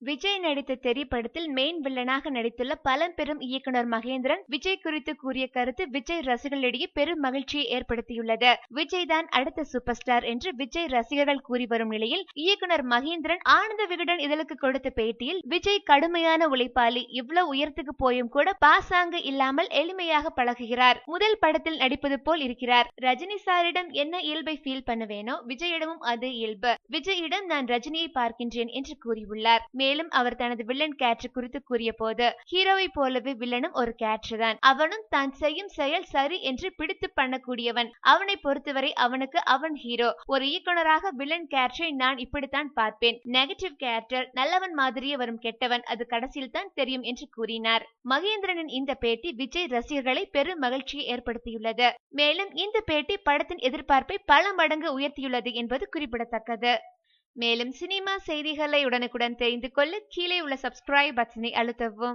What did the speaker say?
விஜய் நடித்த தெறி படத்தில் மெயின் வில்லனாக நடித்துள்ள பழம்பெரும் இயக்குனர் மகேந்திரன் விஜய் குறித்து கூறிய கருத்து விஜய் ரசிகர்களிடையே பெரும் மகிழ்ச்சியை ஏற்படுத்தியுள்ளது. விஜய் தான் அடுத்த சூப்பர் ஸ்டார் என்று விஜய் ரசிகர்கள் கூறி வரும் நிலையில் இயக்குனர் மகேந்திரன் ஆனந்த விகடன் இதழுக்கு கொடுத்த பேட்டியில் விஜய் கடுமையான உழைப்பாளி, இவ்வளவு உயரத்துக்கு போயும் கூட பாசாங்கு இல்லாமல் எளிமையாக பழகுகிறார். முதல் படத்தில் நடிப்பது போல் இருக்கிறார். ரஜினி சாரிடம் என்ன இயல்பை ஃபீல் பண்ணுவேனோ விஜயிடமும் அது இயல்பு. விஜயிடம் நான் ரஜினியை பார்க்கின்றேன் என்று கூறியுள்ளார். மேலும் அவர் தனது வில்லன் கேரக்டர் குறித்து கூறிய போது, ஹீரோவை போலவே வில்லனும் ஒரு கேரக்டர் தான். அவனும் தான் செய்யும் செயல் சரி என்று பிடித்து பண்ணக்கூடியவன். அவனை பொறுத்தவரை அவனுக்கு அவன் ஹீரோ. ஒரு இயக்குனராக வில்லன் கேரக்டரை நான் இப்படித்தான் பார்ப்பேன். நெகட்டிவ் கேரக்டர் நல்லவன் மாதிரியே வரும் கெட்டவன், அது கடைசியில் தான் தெரியும் என்று கூறினார். மகேந்திரனின் இந்த பேட்டி விஜய் ரசிகர்களை பெரும் மகிழ்ச்சியை ஏற்படுத்தியுள்ளது. மேலும் இந்த பேட்டி படத்தின் எதிர்பார்ப்பை பல மடங்கு உயர்த்தியுள்ளது என்பது குறிப்பிடத்தக்கது. மேலும் சினிமா செய்திகளை உடனுக்குடன் தெரிந்து கொள்ள கீழே உள்ள சப்ஸ்கிரைப் பட்டனை அழுத்தவும்.